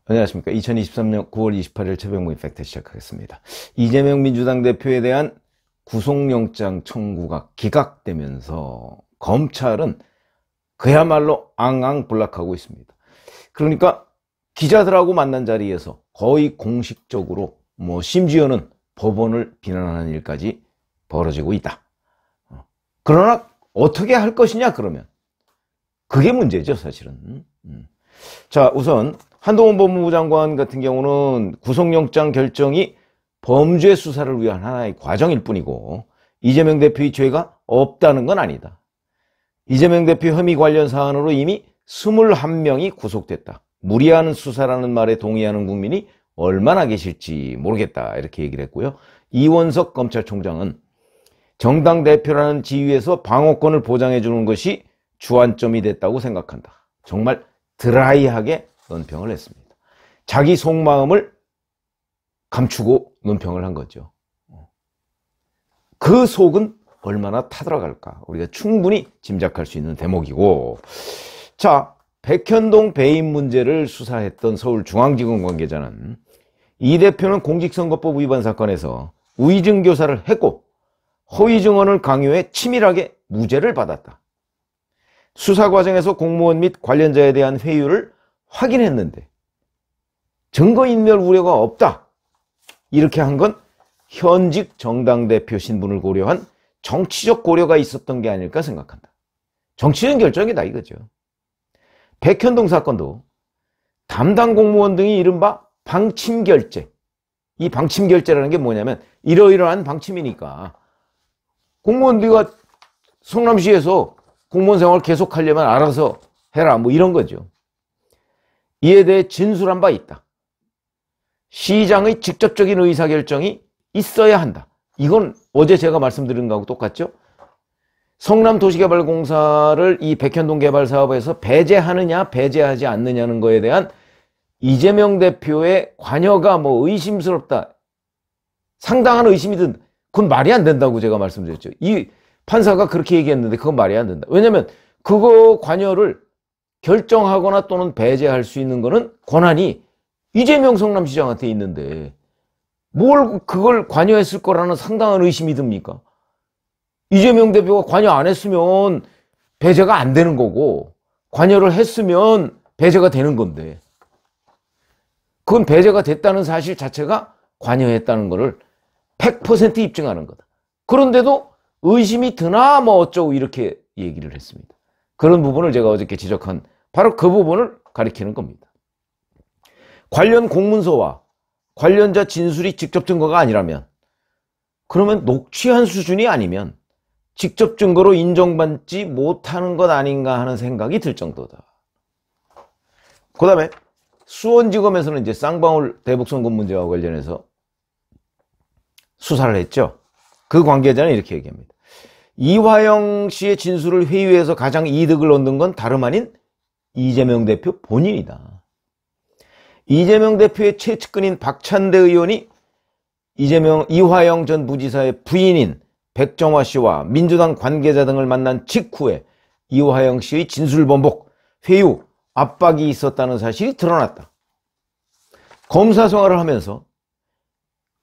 안녕하십니까. 2023년 9월 28일 최병무의 팩트 시작하겠습니다. 이재명 민주당 대표에 대한 구속영장 청구가 기각되면서 검찰은 그야말로 앙앙블락하고 있습니다. 그러니까 기자들하고 만난 자리에서 거의 공식적으로 심지어는 법원을 비난하는 일까지 벌어지고 있다. 그러나 어떻게 할 것이냐 그러면 그게 문제죠 사실은. 자, 우선 한동훈 법무부 장관 같은 경우는 구속영장 결정이 범죄 수사를 위한 하나의 과정일 뿐이고 이재명 대표의 죄가 없다는 건 아니다. 이재명 대표 혐의 관련 사안으로 이미 21명이 구속됐다. 무리한 수사라는 말에 동의하는 국민이 얼마나 계실지 모르겠다 이렇게 얘기를 했고요. 이원석 검찰총장은 정당 대표라는 지위에서 방어권을 보장해 주는 것이 주안점이 됐다고 생각한다. 정말 드라이하게 논평을 했습니다. 자기 속마음을 감추고 논평을 한 거죠. 그 속은 얼마나 타들어갈까 우리가 충분히 짐작할 수 있는 대목이고, 자, 백현동 배임 문제를 수사했던 서울중앙지검 관계자는 이 대표는 공직선거법 위반 사건에서 우의증 교사를 했고 허위 증언을 강요해 치밀하게 무죄를 받았다. 수사 과정에서 공무원 및 관련자에 대한 회유를 확인했는데 증거인멸 우려가 없다. 이렇게 한 건 현직 정당 대표 신분을 고려한 정치적 고려가 있었던 게 아닐까 생각한다. 정치적 결정이다 이거죠. 백현동 사건도 담당 공무원 등이 이른바 방침결제, 이 방침결제라는 게 뭐냐면 이러이러한 방침이니까 공무원들과 성남시에서 공무원 생활 계속하려면 알아서 해라 이런 거죠. 이에 대해 진술한 바 있다. 시장의 직접적인 의사결정이 있어야 한다. 이건 어제 제가 말씀드린 거하고 똑같죠. 성남도시개발공사를 이 백현동 개발 사업에서 배제하느냐 배제하지 않느냐는 거에 대한 이재명 대표의 관여가 의심스럽다, 상당한 의심이든 그건 말이 안 된다고 제가 말씀드렸죠. 이 판사가 그렇게 얘기했는데 그건 말이 안 된다. 왜냐면 그거 관여를 결정하거나 또는 배제할 수 있는 거는 권한이 이재명 성남시장한테 있는데 뭘 그걸 관여했을 거라는 상당한 의심이 듭니까? 이재명 대표가 관여 안 했으면 배제가 안 되는 거고 관여를 했으면 배제가 되는 건데 그건 배제가 됐다는 사실 자체가 관여했다는 거를 100% 입증하는 거다. 그런데도 의심이 드나 어쩌고 이렇게 얘기를 했습니다. 그런 부분을 제가 어저께 지적한 바로 그 부분을 가리키는 겁니다. 관련 공문서와 관련자 진술이 직접 증거가 아니라면, 그러면 녹취한 수준이 아니면 직접 증거로 인정받지 못하는 것 아닌가 하는 생각이 들 정도다. 그 다음에 수원지검에서는 이제 쌍방울 대북송금 문제와 관련해서 수사를 했죠. 그 관계자는 이렇게 얘기합니다. 이화영 씨의 진술을 회유해서 가장 이득을 얻는 건 다름 아닌 이재명 대표 본인이다. 이재명 대표의 최측근인 박찬대 의원이 이화영 전 부지사의 부인인 백정화 씨와 민주당 관계자 등을 만난 직후에 이화영 씨의 진술 번복, 회유, 압박이 있었다는 사실이 드러났다. 검사 생활을 하면서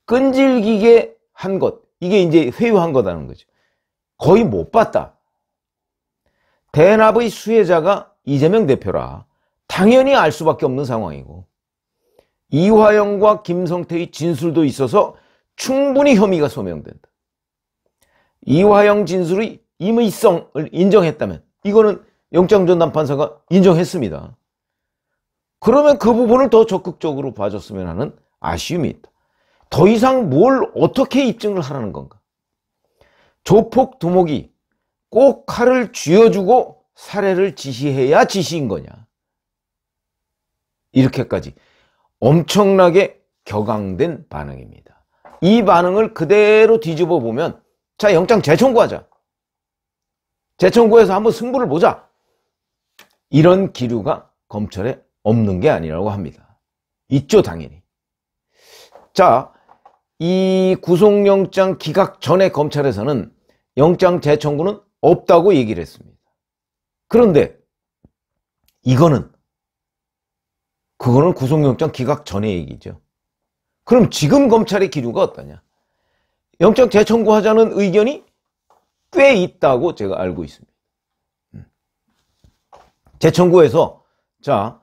끈질기게 한 것, 이게 이제 회유한 거다는 거죠. 거의 못 봤다. 대납의 수혜자가 이재명 대표라 당연히 알 수밖에 없는 상황이고 이화영과 김성태의 진술도 있어서 충분히 혐의가 소명된다. 이화영 진술의 임의성을 인정했다면 이거는 영장전담판사가 인정했습니다. 그러면 그 부분을 더 적극적으로 봐줬으면 하는 아쉬움이 있다. 더 이상 뭘 어떻게 입증을 하라는 건가? 조폭 두목이 꼭 칼을 쥐어주고 살해를 지시해야 지시인 거냐? 이렇게까지 엄청나게 격앙된 반응입니다. 이 반응을 그대로 뒤집어 보면 자, 영장 재청구하자. 재청구해서 한번 승부를 보자. 이런 기류가 검찰에 없는 게 아니라고 합니다. 있죠, 당연히. 자, 이 구속영장 기각 전에 검찰에서는 영장 재청구는 없다고 얘기를 했습니다. 그런데 이거는 그거는 구속영장 기각 전의 얘기죠. 그럼 지금 검찰의 기류가 어떠냐? 영장 재청구하자는 의견이 꽤 있다고 제가 알고 있습니다. 재청구해서 자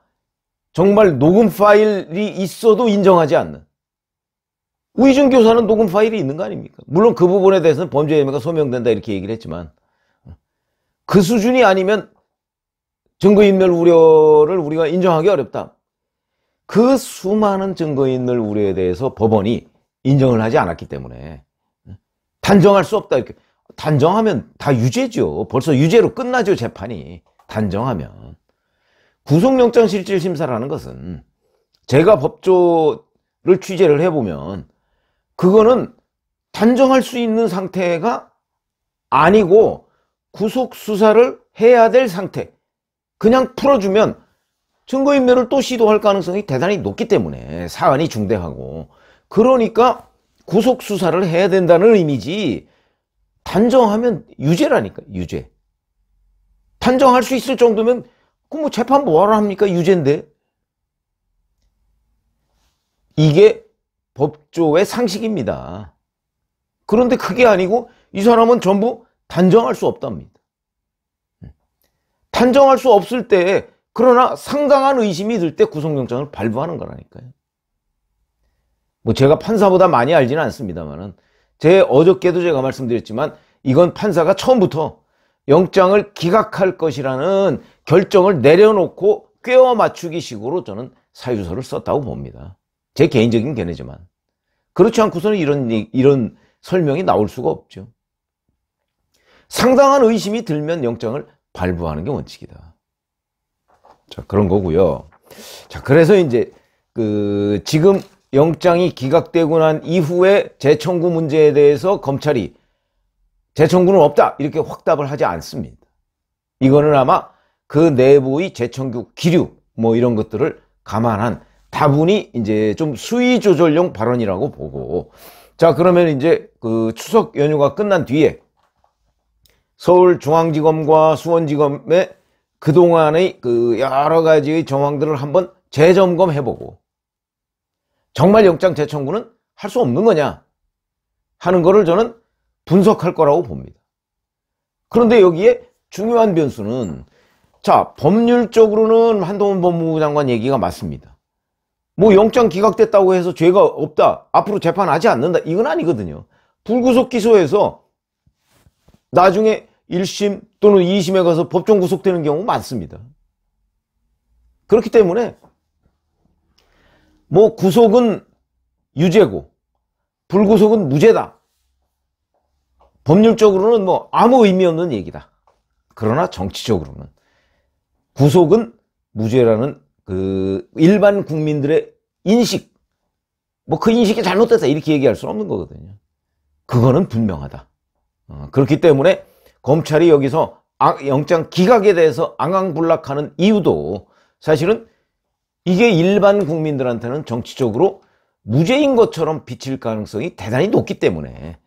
정말 녹음 파일이 있어도 인정하지 않는, 우이준 교사는 녹음 파일이 있는 거 아닙니까? 물론 그 부분에 대해서는 범죄 혐의가 소명된다 이렇게 얘기를 했지만 그 수준이 아니면 증거인멸 우려를 우리가 인정하기 어렵다. 그 수많은 증거인멸 우려에 대해서 법원이 인정을 하지 않았기 때문에 단정할 수 없다. 이렇게 단정하면 다 유죄죠. 벌써 유죄로 끝나죠, 재판이. 단정하면. 구속영장 실질심사라는 것은 제가 법조를 취재를 해보면 그거는 단정할 수 있는 상태가 아니고 구속수사를 해야 될 상태. 그냥 풀어주면 증거인멸을 또 시도할 가능성이 대단히 높기 때문에 사안이 중대하고, 그러니까 구속수사를 해야 된다는 의미지 단정하면 유죄라니까. 유죄. 단정할 수 있을 정도면 그 뭐 재판 뭐하러 합니까? 유죄인데. 이게 법조의 상식입니다. 그런데 그게 아니고 이 사람은 전부 단정할 수 없답니다. 단정할 수 없을 때, 그러나 상당한 의심이 들 때 구속영장을 발부하는 거라니까요. 뭐 제가 판사보다 많이 알지는 않습니다만은, 어저께도 제가 말씀드렸지만 이건 판사가 처음부터 영장을 기각할 것이라는 결정을 내려놓고 꿰어 맞추기 식으로 저는 사유서를 썼다고 봅니다. 제 개인적인 견해지만. 그렇지 않고서는 이런 설명이 나올 수가 없죠. 상당한 의심이 들면 영장을 발부하는 게 원칙이다. 자, 그런 거고요. 자, 그래서 이제 지금 영장이 기각되고 난 이후에 재청구 문제에 대해서 검찰이 재청구는 없다 이렇게 확답을 하지 않습니다. 이거는 아마 그 내부의 재청구 기류 뭐 이런 것들을 감안한 다분히 이제 좀 수위 조절용 발언이라고 보고, 자, 그러면 이제 추석 연휴가 끝난 뒤에 서울중앙지검과 수원지검의 그동안의 여러 가지의 정황들을 한번 재점검해보고 정말 영장 재청구는 할 수 없는 거냐 하는 거를 저는 분석할 거라고 봅니다. 그런데 여기에 중요한 변수는, 자, 법률적으로는 한동훈 법무부 장관 얘기가 맞습니다. 뭐 영장 기각됐다고 해서 죄가 없다, 앞으로 재판하지 않는다, 이건 아니거든요. 불구속 기소해서 나중에 1심 또는 2심에 가서 법정 구속되는 경우 많습니다. 그렇기 때문에 뭐 구속은 유죄고 불구속은 무죄다, 법률적으로는 뭐 아무 의미 없는 얘기다. 그러나 정치적으로는 구속은 무죄라는 일반 국민들의 인식, 뭐 그 인식이 잘못됐다 이렇게 얘기할 수는 없는 거거든요. 그거는 분명하다. 그렇기 때문에 검찰이 여기서 영장 기각에 대해서 앙앙불락하는 이유도 사실은 이게 일반 국민들한테는 정치적으로 무죄인 것처럼 비칠 가능성이 대단히 높기 때문에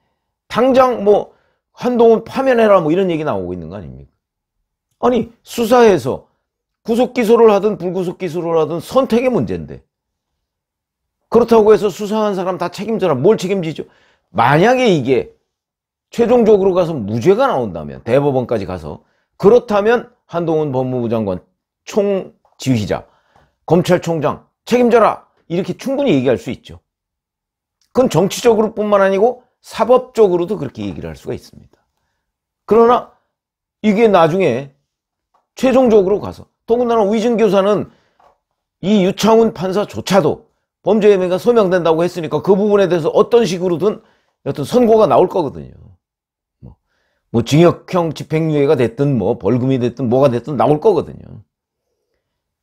당장 뭐 한동훈 파면해라 뭐 이런 얘기 나오고 있는 거 아닙니까? 아니, 수사에서 구속기소를 하든 불구속기소를 하든 선택의 문제인데, 그렇다고 해서 수사한 사람 다 책임져라, 뭘 책임지죠? 만약에 이게 최종적으로 가서 무죄가 나온다면, 대법원까지 가서, 그렇다면 한동훈 법무부 장관 총지휘자, 검찰총장 책임져라 이렇게 충분히 얘기할 수 있죠. 그건 정치적으로 뿐만 아니고 사법적으로도 그렇게 얘기를 할 수가 있습니다. 그러나 이게 나중에 최종적으로 가서, 더군다나 우이준 교사는 이 유창훈 판사조차도 범죄 혐의가 소명된다고 했으니까 그 부분에 대해서 어떤 식으로든 어떤 선고가 나올 거거든요. 뭐 징역형 집행유예가 됐든 뭐 벌금이 됐든 뭐가 됐든 나올 거거든요.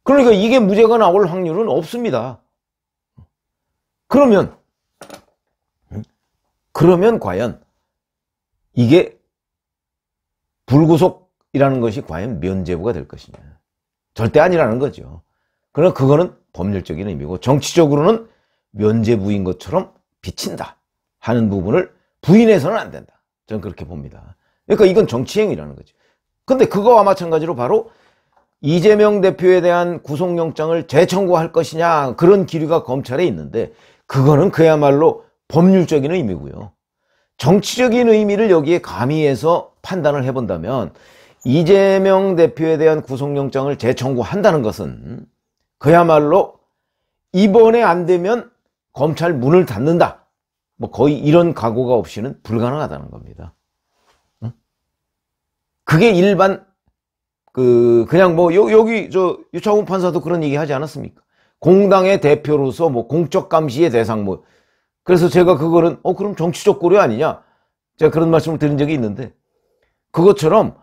그러니까 이게 무죄가 나올 확률은 없습니다. 그러면 과연 이게 불구속이라는 것이 과연 면죄부가 될 것이냐? 절대 아니라는 거죠. 그러나 그거는 법률적인 의미고, 정치적으로는 면죄부인 것처럼 비친다 하는 부분을 부인해서는 안 된다. 저는 그렇게 봅니다. 그러니까 이건 정치행위라는 거죠. 근데 그거와 마찬가지로 바로 이재명 대표에 대한 구속영장을 재청구할 것이냐, 그런 기류가 검찰에 있는데 그거는 그야말로 법률적인 의미고요. 정치적인 의미를 여기에 가미해서 판단을 해본다면 이재명 대표에 대한 구속영장을 재청구한다는 것은 그야말로 이번에 안 되면 검찰 문을 닫는다, 뭐 거의 이런 각오가 없이는 불가능하다는 겁니다. 그게 일반 그냥 뭐 여기 유창훈 판사도 그런 얘기 하지 않았습니까? 공당의 대표로서 뭐 공적 감시의 대상 뭐. 그래서 제가 그거는 그럼 정치적 고려 아니냐, 제가 그런 말씀을 드린 적이 있는데, 그것처럼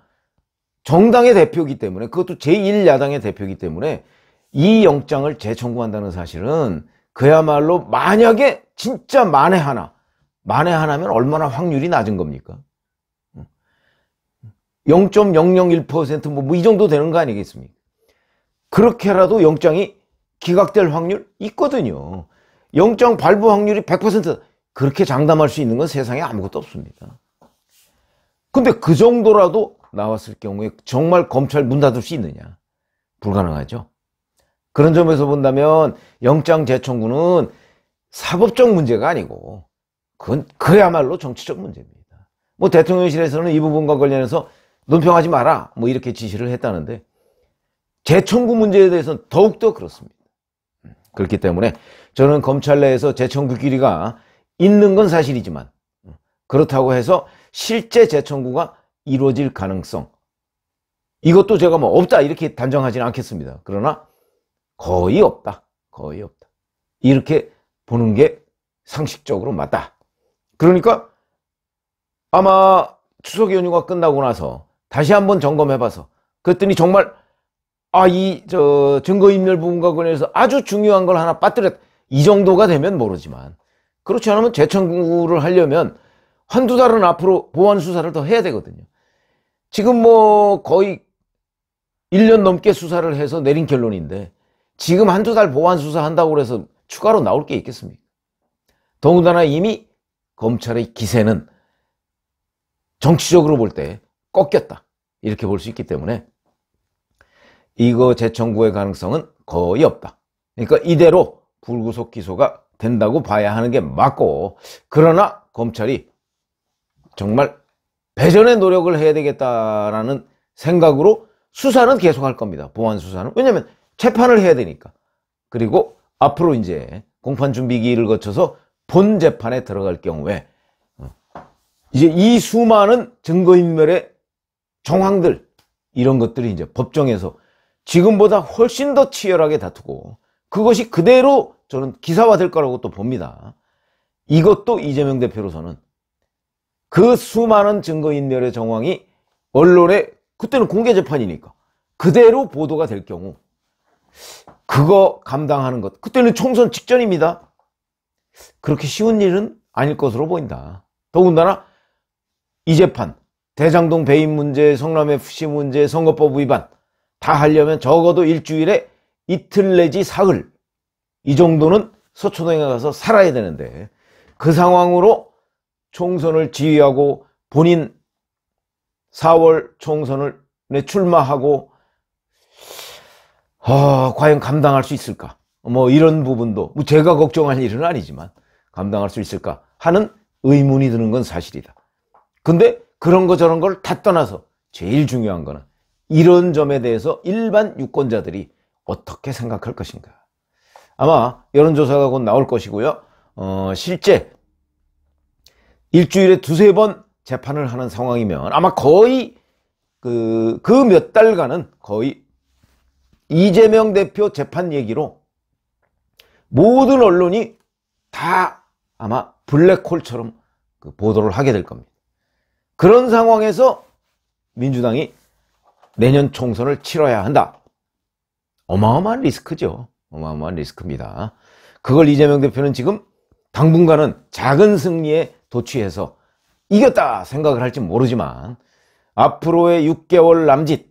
정당의 대표이기 때문에, 그것도 제1야당의 대표이기 때문에 이 영장을 재청구한다는 사실은 그야말로 만약에 진짜 만에 하나면 얼마나 확률이 낮은 겁니까? 0.001% 뭐 이 정도 되는 거 아니겠습니까? 그렇게라도 영장이 기각될 확률 있거든요. 영장 발부 확률이 100%, 그렇게 장담할 수 있는 건 세상에 아무것도 없습니다. 근데 그 정도라도 나왔을 경우에 정말 검찰 문 닫을 수 있느냐? 불가능하죠. 그런 점에서 본다면 영장 재청구는 사법적 문제가 아니고 그건 그야말로 정치적 문제입니다. 뭐 대통령실에서는 이 부분과 관련해서 논평하지 마라, 뭐 이렇게 지시를 했다는데, 재청구 문제에 대해서는 더욱더 그렇습니다. 그렇기 때문에 저는 검찰 내에서 재청구 기류가 있는 건 사실이지만, 그렇다고 해서 실제 재청구가 이루어질 가능성, 이것도 제가 뭐 없다 이렇게 단정하지는 않겠습니다. 그러나 거의 없다, 거의 없다, 이렇게 보는 게 상식적으로 맞다. 그러니까 아마 추석 연휴가 끝나고 나서 다시 한번 점검해봐서 그랬더니 정말 이 증거인멸 부분과 관련해서 아주 중요한 걸 하나 빠뜨렸다, 이 정도가 되면 모르지만, 그렇지 않으면 재청구를 하려면 한두 달은 앞으로 보완 수사를 더 해야 되거든요. 지금 뭐 거의 1년 넘게 수사를 해서 내린 결론인데 지금 한두 달 보완 수사한다고 해서 추가로 나올 게 있겠습니까? 더군다나 이미 검찰의 기세는 정치적으로 볼 때 꺾였다, 이렇게 볼 수 있기 때문에 이거 재청구의 가능성은 거의 없다. 그러니까 이대로 불구속 기소가 된다고 봐야 하는 게 맞고, 그러나 검찰이 정말 배전의 노력을 해야 되겠다라는 생각으로 수사는 계속할 겁니다. 보완 수사는. 왜냐하면 재판을 해야 되니까. 그리고 앞으로 이제 공판 준비기를 거쳐서 본 재판에 들어갈 경우에 이제 이 수많은 증거인멸의 정황들, 이런 것들이 이제 법정에서 지금보다 훨씬 더 치열하게 다투고 그것이 그대로 저는 기사화될 거라고 또 봅니다. 이것도 이재명 대표로서는 그 수많은 증거인멸의 정황이 언론에, 그때는 공개재판이니까 그대로 보도가 될 경우 그거 감당하는 것, 그때는 총선 직전입니다. 그렇게 쉬운 일은 아닐 것으로 보인다. 더군다나 이 재판, 대장동 배임 문제, 성남 FC 문제, 선거법 위반 다 하려면 적어도 일주일에 이틀 내지 사흘, 이 정도는 서초동에 가서 살아야 되는데, 그 상황으로 총선을 지휘하고 본인 4월 총선에 출마하고 과연 감당할 수 있을까? 뭐 이런 부분도 뭐 제가 걱정할 일은 아니지만 감당할 수 있을까 하는 의문이 드는 건 사실이다. 근데 그런 거 저런 걸 다 떠나서 제일 중요한 거는 이런 점에 대해서 일반 유권자들이 어떻게 생각할 것인가. 아마 여론조사가 곧 나올 것이고요. 실제 일주일에 두세 번 재판을 하는 상황이면 아마 거의 그 몇 달간은 거의 이재명 대표 재판 얘기로 모든 언론이 다 아마 블랙홀처럼 보도를 하게 될 겁니다. 그런 상황에서 민주당이 내년 총선을 치러야 한다. 어마어마한 리스크죠. 어마어마한 리스크입니다. 그걸 이재명 대표는 지금 당분간은 작은 승리에 도취해서 이겼다 생각을 할지 모르지만 앞으로의 6개월 남짓,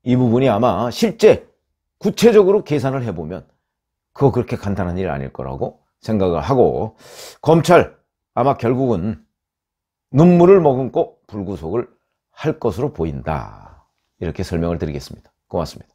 이 부분이 아마 실제 구체적으로 계산을 해보면 그거 그렇게 간단한 일 아닐 거라고 생각을 하고, 검찰 아마 결국은 눈물을 머금고 불구속을 할 것으로 보인다, 이렇게 설명을 드리겠습니다. 고맙습니다.